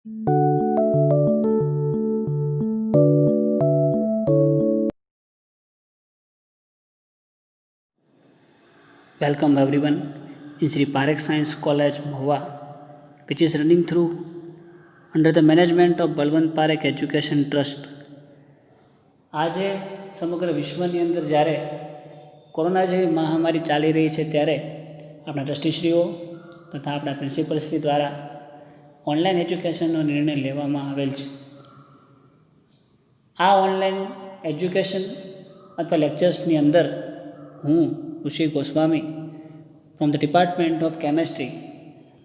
Welcome everyone in Sri Parekh Science College, Mahua, which is running through under the management of Balwant Parekh Education Trust. આજે સમગ્ર વિશ્વની અંદર જ્યારે corona જેવી મહામારી ચાલી રહી છે ત્યારે આપણા ટ્રસ્ટીશ્રીઓ તથા આપણા પ્રિન્સિપલશ્રી દ્વારા ઓનલાઈન એજ્યુકેશનનો નિર્ણય લેવામાં આવેલ છે. આ ઓનલાઈન એજ્યુકેશન અથવા લેક્ચર્સની અંદર હું Rishi Goswami from the department of chemistry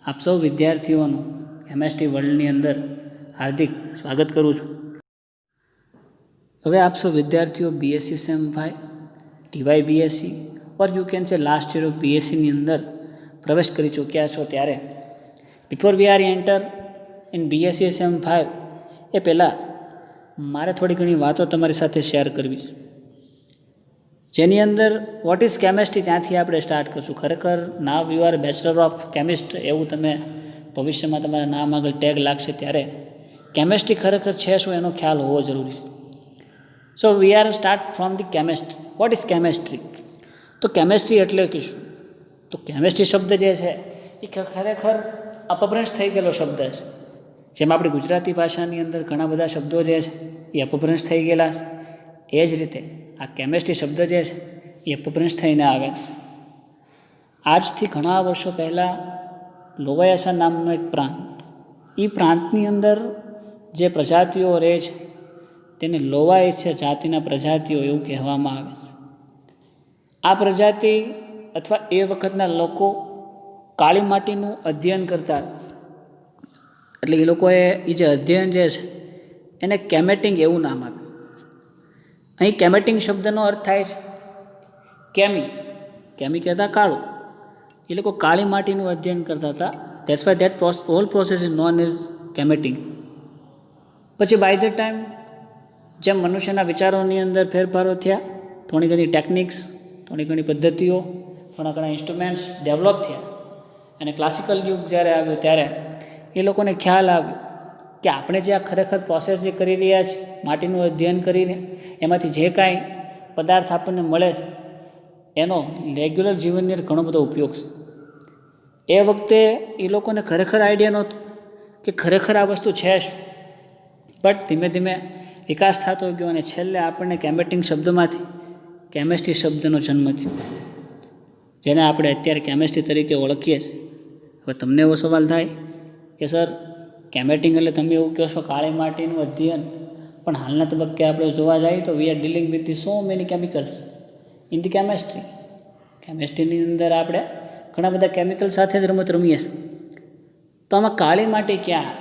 આપ સૌ વિદ્યાર્થીઓનું કેમેસ્ટ્રી વર્લ્ડની અંદર હાર્દિક સ્વાગત કરું છું. હવે આપ સૌ વિદ્યાર્થીઓ BSc sem 5 TY BSc or you can say last year of બીએસસીની અંદર પ્રવેશ કરી ચૂક્યા છો ત્યારે before we are enter in BSc sem 5 એ પહેલાં મારે થોડી ઘણી વાતો તમારી સાથે શેર કરવી છે, જેની અંદર વોટ ઇઝ કેમેસ્ટ્રી ત્યાંથી આપણે સ્ટાર્ટ કરશું. ખરેખર now you are bachelor of chemist એવું તમે ભવિષ્યમાં તમારા નામ આગળ ટેગ લાગશે ત્યારે કેમેસ્ટ્રી ખરેખર છે શું એનો ખ્યાલ હોવો જરૂરી છે. So we are start from the chemistry. What is chemistry? તો કેમેસ્ટ્રી એટલે કે શું? તો કેમેસ્ટ્રી શબ્દ જે છે એ ખરેખર અપભ્રંશ થઈ ગયેલો શબ્દ છે. જેમ આપણી ગુજરાતી ભાષાની અંદર ઘણા બધા શબ્દો જે છે એ અપભ્રંશ થઈ ગયેલા છે, એ જ રીતે આ કેમેસ્ટ્રી શબ્દ જે છે એ અપભ્રંશ થઈને આવે. આજથી ઘણા વર્ષો પહેલાં લોવાયાસા નામનો એક પ્રાંત, એ પ્રાંતની અંદર જે પ્રજાતિઓ રહે છે તેને લોવાયસ્ય જાતિના પ્રજાતિઓ એવું કહેવામાં આવે છે. આ પ્રજાતિ અથવા એ વખતના લોકો કાળી માટીનું અધ્યયન કરતા, એટલે એ લોકોએ એ જે અધ્યયન જે છે એને કેમેટિંગ એવું નામ આપ્યું. અહીં કેમેટિંગ શબ્દનો અર્થ થાય છે કેમી કહેતા કાળું. એ લોકો કાળી માટીનું અધ્યયન કરતા હતા. That's why that whole process is known as કેમેટિંગ. પછી બાય ધ ટાઈમ જેમ મનુષ્યના વિચારોની અંદર ફેરફારો થયા, થોડી ઘણી ટેકનિક્સ, થોડી ઘણી પદ્ધતિઓ, થોડા ઘણા ઇન્સ્ટ્રુમેન્ટ્સ ડેવલપ થયા અને ક્લાસિકલ યુગ જ્યારે આવ્યો ત્યારે એ લોકોને ખ્યાલ આવ્યો કે આપણે જે આ ખરેખર પ્રોસેસ જે કરી રહ્યા છીએ, માટીનું અધ્યયન કરીને એમાંથી જે કાંઈ પદાર્થ આપણને મળે છે એનો રેગ્યુલર જીવનની અંદર ઘણો બધો ઉપયોગ છે. એ વખતે એ લોકોને ખરેખર આઈડિયા નહોતો કે ખરેખર આ વસ્તુ છે શું. બટ ધીમે ધીમે વિકાસ થતો ગયો અને છેલ્લે આપણને કેમેટિંગ શબ્દમાંથી કેમેસ્ટ્રી શબ્દનો જન્મ થયો, જેને આપણે અત્યારે કેમેસ્ટ્રી તરીકે ઓળખીએ છીએ. હવે તમને એવો સવાલ થાય કે સર કેમેટિંગ એટલે તમે એવું કહો છો કાળી માટીનું અધ્યયન, પણ હાલના તબક્કે આપણે જોવા જઈએ તો we are dealing with the so many chemicals in the chemistry. કેમેસ્ટ્રીની અંદર આપણે ઘણા બધા કેમિકલ સાથે જ રમત રમીએ છીએ. તો આમાં કાળી માટી ક્યાં?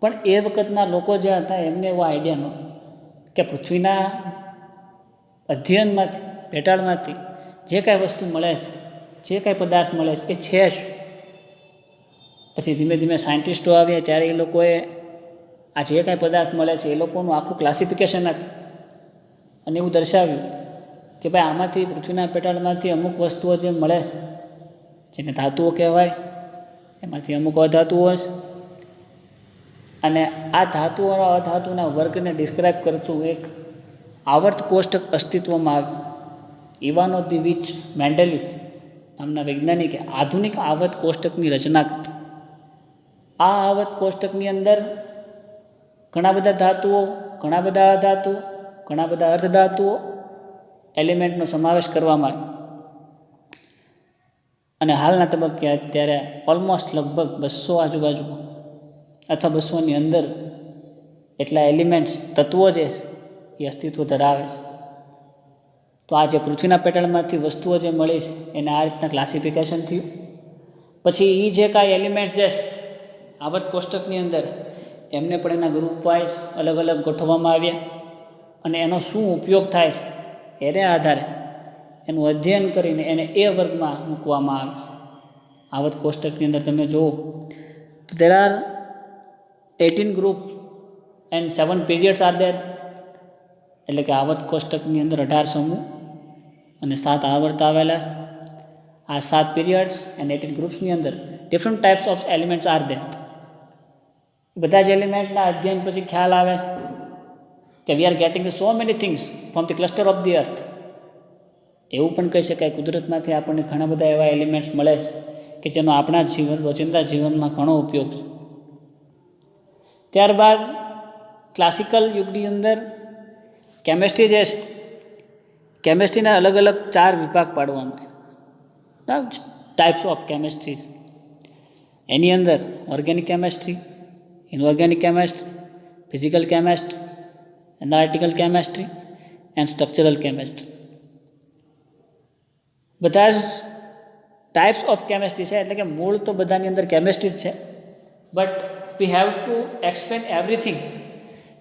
પણ એ વખતના લોકો જે હતા એમને એવો આઈડિયા નહોતો કે પૃથ્વીના અધ્યયનમાંથી, પેટાળમાંથી જે કાંઈ વસ્તુ મળે છે, જે કાંઈ પદાર્થ મળે છે એ છે શું. પછી ધીમે ધીમે સાયન્ટિસ્ટો આવ્યા ત્યારે એ લોકોએ આ જે કાંઈ પદાર્થ મળે છે એ લોકોનું આખું ક્લાસિફિકેશન હતું અને એવું દર્શાવ્યું કે ભાઈ આમાંથી પૃથ્વીના પેટાળમાંથી અમુક વસ્તુઓ જે મળે છે જેને ધાતુઓ કહેવાય, એમાંથી અમુક અધાતુઓ છે અને આ ધાતુઓ અધાતુના વર્ગને ડિસ્ક્રાઇબ કરતું એક આવર્ત કોષ્ટક અસ્તિત્વમાં આવ્યું. ઇવાનો દી વિચ મેન્ડેલિફ નામના વૈજ્ઞાનિકે આધુનિક આવર્ત કોષ્ટકની રચના કરી. આ આવર્ત કોષ્ટકની અંદર ઘણા બધા ધાતુઓ, ઘણા બધા અધાતુઓ, ઘણા બધા અર્ધધાતુઓ, એલિમેન્ટનો સમાવેશ કરવામાં આવ્યો અને હાલના તબક્કે અત્યારે ઓલમોસ્ટ લગભગ 200 આજુબાજુ અથવા 200ની અંદર એટલા એલિમેન્ટ્સ, તત્વો જે છે એ અસ્તિત્વ ધરાવે છે. તો આ જે પૃથ્વીના પેટાળમાંથી વસ્તુઓ જે મળી છે એને આ રીતના ક્લાસિફિકેશન થયું. પછી એ જે કાંઈ એલિમેન્ટ જે છે આવર્ત કોષ્ટકની અંદર એમને પણ એના ગ્રુપ વાઇઝ અલગ અલગ ગોઠવવામાં આવ્યા અને એનો શું ઉપયોગ થાય છે એને આધારે એનું અધ્યયન કરીને એને એ વર્ગમાં મૂકવામાં આવે છે. આવર્ત કોષ્ટકની અંદર તમે જુઓ તો there are 18 group and 7 periods are there. એટલે કે આવર્ત કોષ્ટકની અંદર 18 સમૂહ અને 7 આવર્ત આવેલા છે. આ 7 પીરિયડ્સ એન્ડ 18 ગ્રુપ્સની અંદર different types of elements are there. બધા જ એલિમેન્ટના અધ્યયન પછી ખ્યાલ આવે કે we are getting so many things from the cluster of the અર્થ. એવું પણ કહી શકાય કુદરતમાંથી આપણને ઘણા બધા એવા એલિમેન્ટ્સ મળે છે કે જેનો આપણા જીવન રોજિંદા જીવનમાં ઘણો ઉપયોગ છે. ત્યારબાદ ક્લાસિકલ યુગની અંદર કેમેસ્ટ્રી જે છે, કેમેસ્ટ્રીના અલગ અલગ 4 વિભાગ પાડવામાં આવ્યા, ટાઈપ્સ ઓફ કેમેસ્ટ્રી. એની અંદર organic chemistry, inorganic chemistry, physical chemistry, analytical chemistry and structural chemistry. બધા જ ટાઈપ્સ ઓફ કેમેસ્ટ્રી છે, એટલે કે મૂળ તો બધાની અંદર કેમેસ્ટ્રી જ છે, but we have to explain everything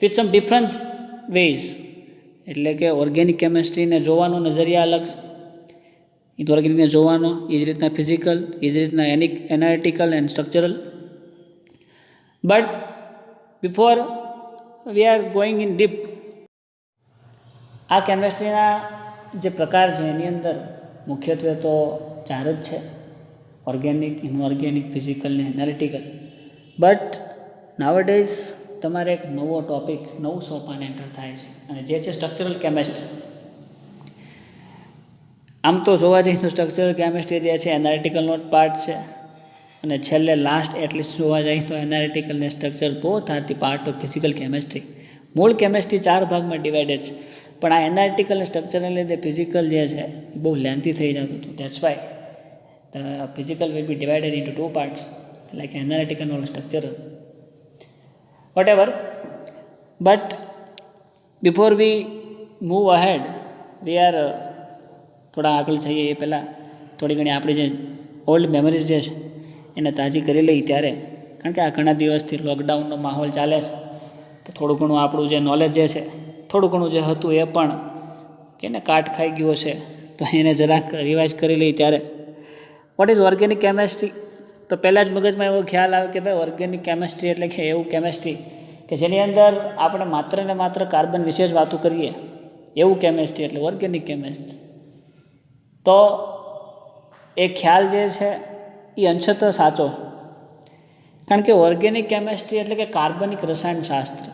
with some different ways. એટલે કે ઓર્ગેનિક કેમેસ્ટ્રીને જોવાનો નજરિયા અલગ છે, ઇનઓર્ગેનિકને જોવાનો એ જ રીતના ફિઝિકલ, એ જ રીતના analytical and structural. But before we are going in deep, આ કેમેસ્ટ્રીના જે પ્રકાર છે એની અંદર મુખ્યત્વે તો 4 જ છે, ઓર્ગેનિક, ઇનઓર્ગેનિક, ફિઝિકલ ને એનાલિટિકલ. બટ નાવડેઝ તમારે એક નવો ટોપિક, નવું સોપાન એન્ટર થાય છે, અને જે છે સ્ટ્રક્ચરલ કેમેસ્ટ્રી. આમ તો જોવા જઈએ તો સ્ટ્રક્ચરલ કેમેસ્ટ્રી જે છે એનાલિટિકલનો જ પાર્ટ છે, અને છેલ્લે લાસ્ટ એટલીસ્ટ જોવા જઈએ તો એનાલિટિકલ ને structure both are the part of physical chemistry. મૂળ કેમેસ્ટ્રી 4 ભાગમાં ડિવાઇડેડ છે, પણ આ એનાલિટિકલ અને સ્ટ્રક્ચરને લીધે ફિઝિકલ જે છે એ બહુ લેન્થી થઈ જતું હતું. That's why the physical will be divided into 2 parts, like analytical or structural, whatever. But before we move ahead, we are થોડા આગળ જઈએ એ પહેલાં થોડી ઘણી આપણી જે ઓલ્ડ મેમરીઝ જે છે એને તાજી કરી લઈ ત્યારે, કારણ કે આ ઘણા દિવસથી લોકડાઉનનો માહોલ ચાલે છે, તો થોડું ઘણું આપણું જે નોલેજ જે છે, થોડું ઘણું જે હતું એ પણ કે ને કાટ ખાઈ ગયો છે, તો એને જરાક રિવાઇઝ કરી લઈ ત્યારે. What is organic chemistry? તો પહેલાં જ મગજમાં એવો ખ્યાલ આવે કે ભાઈ ઓર્ગેનિક કેમેસ્ટ્રી એટલે કે એવું કેમેસ્ટ્રી કે જેની અંદર આપણે માત્ર ને માત્ર કાર્બન વિશે જ વાતો કરીએ, એવું કેમેસ્ટ્રી એટલે ઓર્ગેનિક કેમેસ્ટ્રી. તો એ ખ્યાલ જે છે એ અંશતઃ સાચો, કારણ કે ઓર્ગેનિક કેમેસ્ટ્રી એટલે કે કાર્બનિક રસાયણશાસ્ત્ર.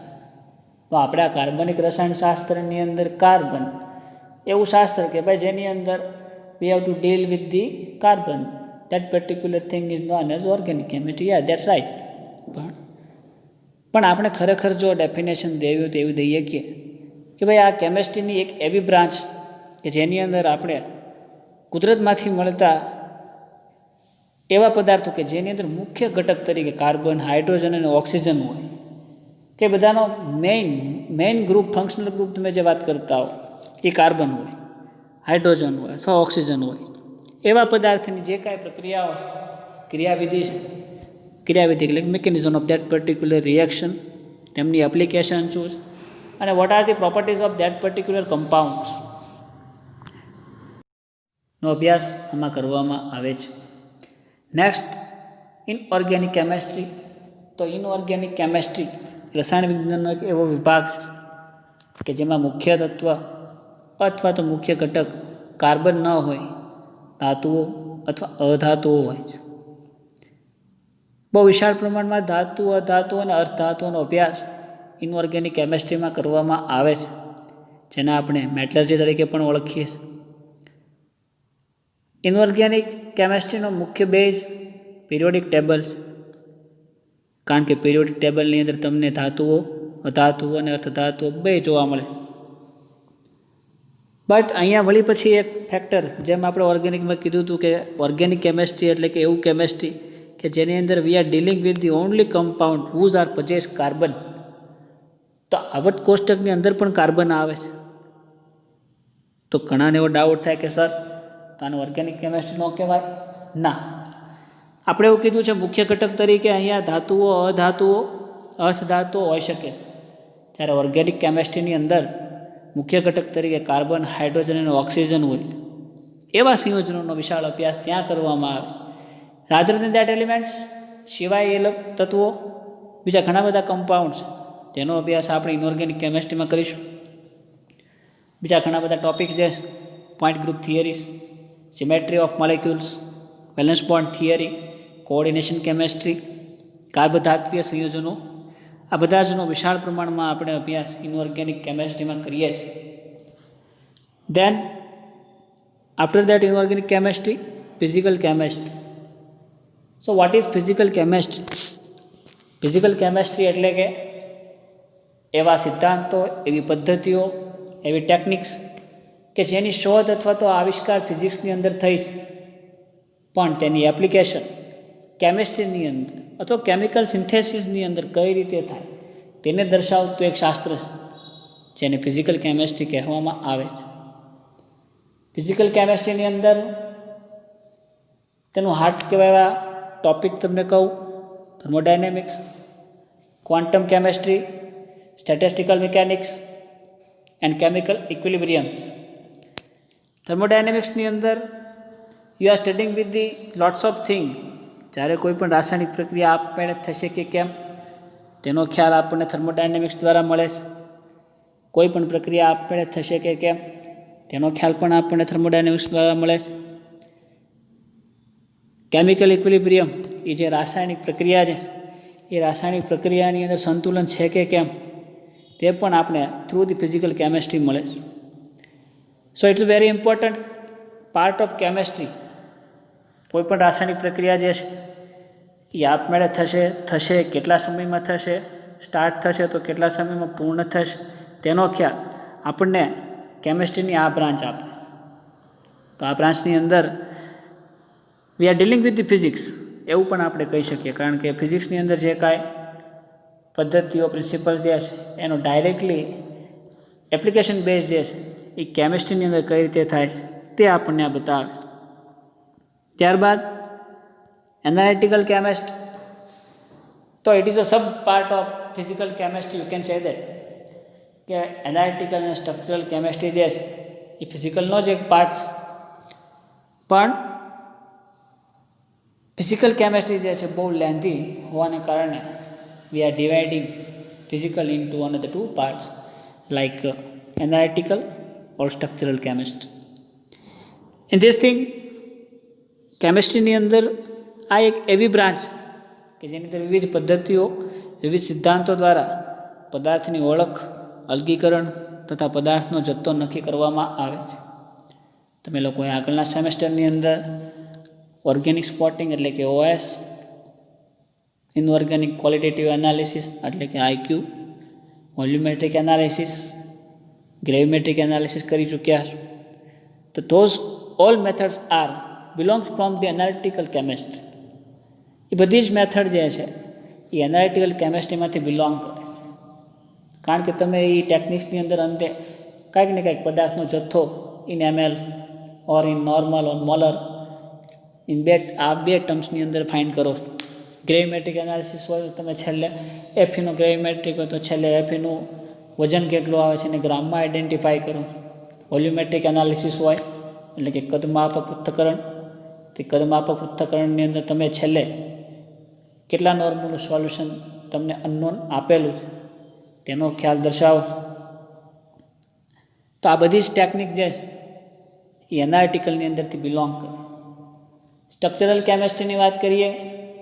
તો આપણે આ કાર્બનિક રસાયણશાસ્ત્રની અંદર કાર્બન એવું શાસ્ત્ર કે ભાઈ જેની અંદર વી have to deal with the carbon, that particular thing is known as organic chemistry. Yeah, that's right. પણ આપણે ખરેખર જો ડેફિનેશન દેવી હોય તો એવી દઈએ કે ભાઈ આ કેમેસ્ટ્રીની એક એવી બ્રાન્ચ કે જેની અંદર આપણે કુદરતમાંથી મળતા એવા પદાર્થો કે જેની અંદર મુખ્ય ઘટક તરીકે કાર્બન, હાઇડ્રોજન અને ઓક્સિજન હોય, કે બધાનો મેઇન ગ્રુપ, ફંક્શનલ ગ્રુપ તમે જે વાત કરતા હો એ કાર્બન હોય, હાઇડ્રોજન હોય અથવા ઓક્સિજન હોય, એવા પદાર્થની જે કાંઈ પ્રક્રિયાઓ, ક્રિયાવિધિ છે, ક્રિયાવિધિ એટલે mechanism of that particular reaction, તેમની એપ્લિકેશન શું છે, અને what are the properties of that particular compounds નો અભ્યાસ આમાં કરવામાં આવે છે. Next, inorganic chemistry. તો ઇનઓર્ગેનિક કેમેસ્ટ્રી રસાયણ વિજ્ઞાનનો એક એવો વિભાગ છે કે જેમાં મુખ્ય તત્વ અથવા તો મુખ્ય ઘટક કાર્બન ન હોય, ધાતુઓ અથવા અધાતુઓ હોય છે. બહુ વિશાળ પ્રમાણમાં ધાતુ, અધાતુઓ અને અર્ધધાતુઓનો અભ્યાસ ઇનઓર્ગેનિક કેમેસ્ટ્રીમાં કરવામાં આવે છે, જેને આપણે મેટલર્જી તરીકે પણ ઓળખીએ છીએ. ઇનઓર્ગેનિક કેમેસ્ટ્રીનો મુખ્ય બેઝ પિરિયોડિક ટેબલ, કારણ કે પિરિયોડિક ટેબલની અંદર તમને ધાતુઓ, અધાતુઓ અને અર્ધધાતુઓ બે જોવા મળે છે. બટ અહીંયા વળી પછી એક ફેક્ટર, જેમ આપણે ઓર્ગેનિકમાં કીધું હતું કે ઓર્ગેનિક કેમેસ્ટ્રી એટલે કે એવું કેમેસ્ટ્રી કે જેની અંદર we are dealing with the only compound whose are possess carbon. તો આવટ કોષ્ટકની અંદર પણ કાર્બન આવે છે. તો ઘણાને એવો ડાઉટ થાય કે સર તો આને ઓર્ગેનિક કેમેસ્ટ્રી ન કહેવાય? ના, આપણે એવું કીધું છે મુખ્ય ઘટક તરીકે અહીંયા ધાતુઓ, અધાતુઓ, અર્ધધાતુઓ હોઈ શકે છે, જ્યારે ઓર્ગેનિક કેમેસ્ટ્રીની અંદર મુખ્ય ઘટક તરીકે કાર્બન, હાઇડ્રોજન અને ઓક્સિજન હોય છે. એવા સંયોજનોનો વિશાળ અભ્યાસ ત્યાં કરવામાં આવે છે. રાધર દેન દેટ એલિમેન્ટ્સ, સિવાય એ તત્વો બીજા ઘણા બધા કમ્પાઉન્ડ છે, તેનો અભ્યાસ આપણે ઇનઓર્ગેનિક કેમેસ્ટ્રીમાં કરીશું. બીજા ઘણા બધા ટોપિક જે point group theories, symmetry of molecules, valence bond theory, coordination chemistry, કાર્બધાત્વીય સંયોજનો, આ બધા જનો વિશાળ પ્રમાણમાં આપણે અભ્યાસ ઇનઓર્ગેનિક કેમેસ્ટ્રીમાં કરીએ છીએ. Then after that inorganic chemistry, physical chemistry. So what is physical chemistry? Physical chemistry એટલે કે એવા સિદ્ધાંતો, એવી પદ્ધતિઓ, એવી ટેકનિક્સ કે જેની શોધ અથવા તો આવિષ્કાર ફિઝિક્સની અંદર થઈ પણ તેની એપ્લિકેશન કેમિસ્ટ્રીની અંદર અથવા કેમિકલ સિન્થેસિસની અંદર કઈ રીતે થાય તેને દર્શાવતું એક શાસ્ત્ર છે જેને ફિઝિકલ કેમેસ્ટ્રી કહેવામાં આવે છે. ફિઝિકલ કેમેસ્ટ્રીની અંદર તેનું હાર્ટ કહેવાય ટોપિક તમને કહું: thermodynamics, quantum chemistry, statistical mechanics and chemical equilibrium. થર્મોડાયનેમિક્સની અંદર you are studying with the lots of thing. જ્યારે કોઈ પણ રાસાયણિક પ્રક્રિયા આપમેળે થશે કે કેમ તેનો ખ્યાલ આપણને થર્મોડાયનેમિક્સ દ્વારા મળે છે. કોઈ પણ પ્રક્રિયા આપમેળે થશે કે કેમ તેનો ખ્યાલ પણ આપણને થર્મોડાયનેમિક્સ દ્વારા મળે છે. કેમિકલ ઇક્વિલિબ્રિયમ એ જે રાસાયણિક પ્રક્રિયા છે એ રાસાયણિક પ્રક્રિયાની અંદર સંતુલન છે કે કેમ તે પણ આપણે થ્રુ ધી ફિઝિકલ કેમેસ્ટ્રી મળે છે. So it's a very important part of chemistry. કોઈ પણ રાસાયણિક પ્રક્રિયા જે છે એ આપમેળે થશે કેટલા સમયમાં થશે, સ્ટાર્ટ થશે તો કેટલા સમયમાં પૂર્ણ થશે તેનો ખ્યાલ આપણને કેમેસ્ટ્રીની આ બ્રાન્ચ આપે. તો આ બ્રાન્ચની અંદર we are dealing with the physics એવું પણ આપણે કહી શકીએ, કારણ કે ફિઝિક્સની અંદર જે કાંઈ પદ્ધતિઓ, પ્રિન્સિપલ જે છે એનો ડાયરેક્ટલી એપ્લિકેશન બેઝ જે છે એ કેમેસ્ટ્રીની અંદર કઈ રીતે થાય છે તે આપણને આ બતાવે. ત્યારબાદ એનાલિટિકલ કેમેસ્ટ. તો it is a sub part of physical chemistry, you can say that કે એનાલિટિકલ અને સ્ટ્રક્ચરલ કેમેસ્ટ્રી જે છે એ ફિઝિકલનો જ એક પાર્ટ છે. પણ ફિઝિકલ કેમેસ્ટ્રી જે છે બહુ લેન્ધી હોવાને કારણે we are dividing physical into another two parts like analytical or structural chemistry. In this thing કેમેસ્ટ્રીની અંદર આ એક એવી બ્રાન્ચ કે જેની અંદર વિવિધ પદ્ધતિઓ, વિવિધ સિદ્ધાંતો દ્વારા પદાર્થની ઓળખ, અલગીકરણ તથા પદાર્થનો જથ્થો નક્કી કરવામાં આવે છે. તમે લોકોએ આગળના સેમેસ્ટરની અંદર ઓર્ગેનિક સ્પોટિંગ એટલે કે OS, ઇનઓર્ગેનિક ક્વોલિટેટિવ એનાલિસિસ એટલે કે IQ, volumetric analysis, gravimetric analysis કરી ચૂક્યા છો. તો those all methods are belongs from the analytical chemistry. એ બધી જ મેથડ જે છે એ એનાલિટિકલ કેમેસ્ટ્રીમાંથી બિલોંગ કરે છે. કારણ કે તમે એ ટેકનિક્સની અંદર અંતે કાંઈક ને કાંઈક પદાર્થનો જથ્થો in ml or in normal or molar આ બે ટર્મ્સની અંદર ફાઇન્ડ કરો. ગ્રેવિમેટ્રિક એનાલિસિસ હોય તો તમે છેલ્લે એફીનો ગ્રેવિમેટ્રિક હોય તો છેલ્લે એફીનું વજન કેટલું આવે છે એને ગ્રામમાં આઈડેન્ટિફાઈ કરો. વોલ્યુમેટ્રિક એનાલિસિસ હોય એટલે કે કદમાપક પૃથ્થકરણ. તે કદમાપક પૃથ્થકરણની અંદર તમે છેલ્લે કેટલા નોર્મલનું સોલ્યુશન તમને અનનોન આપેલું છે તેનો ખ્યાલ દર્શાવો. તો આ બધી જ ટેકનિક જે છે એ એનાલિટિકલની અંદરથી બિલોંગ કરે. સ્ટ્રક્ચરલ કેમેસ્ટ્રીની વાત કરીએ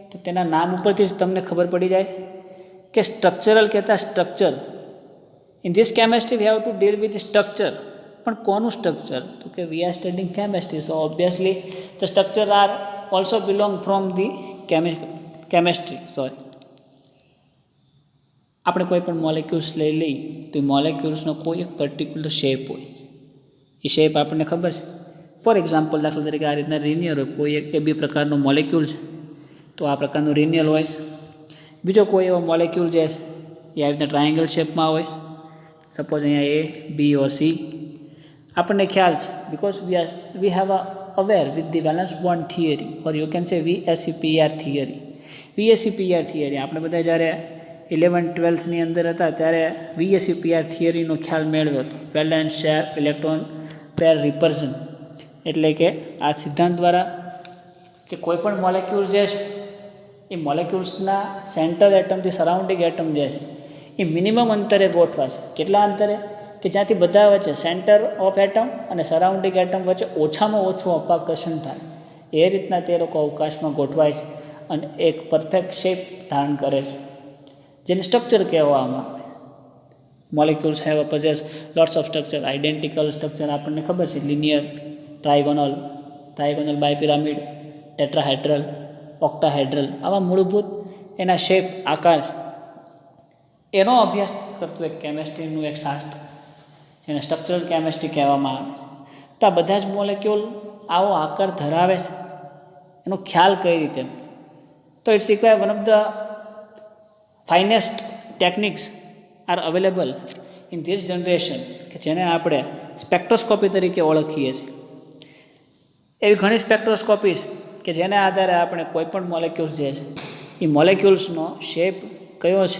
તો તેના નામ ઉપરથી જ તમને ખબર પડી જાય કે સ્ટ્રક્ચરલ કહેતા structure. In this chemistry V have to deal with structure. પણ કોનું સ્ટ્રક્ચર? તો કે we are studying chemistry, so obviously the structure are also belong from the chemistry. આપણે કોઈ પણ મોલેક્યુલ્સ લઈ તો એ મોલેક્યુલ્સનો કોઈ એક પર્ટિક્યુલર શેપ હોય. એ શેપ આપણને ખબર છે. ફોર એક્ઝામ્પલ, દાખલા તરીકે આ રીતના રિનિયર હોય, કોઈ એક એ બી પ્રકારનો મોલેક્યુલ છે તો આ પ્રકારનું રિનિયર હોય. બીજો કોઈ એવો મોલેક્યુલ જે છે એ આવી રીતના ટ્રાયેંગલ શેપમાં હોય. સપોઝ અહીંયા A, B ઓર C. આપણને ખ્યાલ છે because we have aware with the valence bond theory or you can સે VSEPR થિયરી. VSEPR થિયરી આપણે બધા જ્યારે 11th-12thની અંદર હતા ત્યારે VSEPR થિયરીનો ખ્યાલ મેળવ્યો હતો. Valence share electron pair રિપર્ઝન. એટલે કે આ સિદ્ધાંત દ્વારા કે કોઈ પણ મોલેક્યુલ જે છે એ મોલેક્યુલ્સના સેન્ટર એટમથી સરાઉન્ડિંગ એટમ જે છે એ મિનિમમ અંતરે ગોઠવા છે. કેટલા અંતરે? કે જ્યાંથી બધા વચ્ચે સેન્ટર ઓફ એટમ અને સરાઉન્ડિંગ એટમ વચ્ચે ઓછામાં ઓછું અપાકર્ષણ થાય એ રીતના તે લોકો અવકાશમાં ગોઠવાય છે અને એક પરફેક્ટ શેપ ધારણ કરે છે. જેને સ્ટ્રક્ચર કહેવામાં આવે. Molecules have possess lots of structure. Identical structure આપણને ખબર છે, લિનિયર, ટ્રાયગોનલ, બાયપિરામિડ, ટેટ્રાહેડ્રલ, ઓક્ટાહેડ્રલ, આવા મૂળભૂત એના શેપ, આકાર, એનો અભ્યાસ કરતું એક કેમેસ્ટ્રીનું એક શાસ્ત્ર જેને સ્ટ્રક્ચરલ કેમેસ્ટ્રી કહેવામાં આવે છે. તો આ બધા જ મોલેક્યુલ આવો આકાર ધરાવે છે, એનો ખ્યાલ કઈ રીતે? તો it's require one of the finest techniques are available in this generation, કે જેને આપણે સ્પેક્ટ્રોસ્કોપી તરીકે ઓળખીએ છીએ. એવી ઘણી સ્પેક્ટ્રોસ્કોપીસ કે જેના આધારે આપણે કોઈ પણ મોલેક્યુલ્સ જે છે એ મોલેક્યુલ્સનો શેપ કયો છે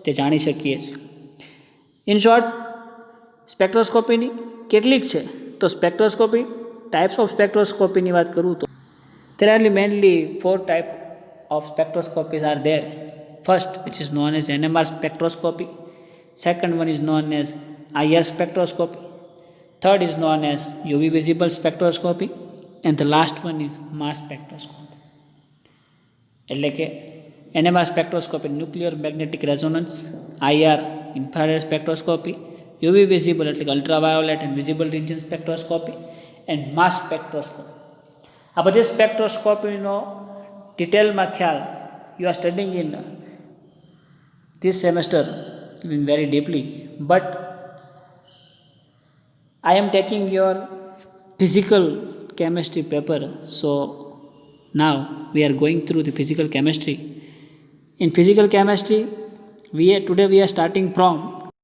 તે જાણી શકીએ છીએ. ઇન શોર્ટ, સ્પેક્ટ્રોસ્કોપીની કેટલીક છે. તો સ્પેક્ટ્રોસ્કોપી, ટાઈપ્સ ઓફ સ્પેક્ટ્રોસ્કોપીની વાત કરું તો there are mainly 4 types of spectroscopies are there. First, which is known as NMR spectroscopy. Second one is known as IR spectroscopy. Third is known as UV visible spectroscopy. And the last one is mass spectroscopy. એટલે કે NMR spectroscopy, nuclear magnetic resonance, IR infrared spectroscopy, UV visible એટલે કે ultraviolet and visible region spectroscopy, and mass spectroscopy. આ બધી સ્પેક્ટ્રોસ્કોપીનો ડિટેલમાં ખ્યાલ you are studying in this semester in very deeply, but I am taking your physical chemistry paper, so now we are going through the physical chemistry. In physical chemistry, today we are starting from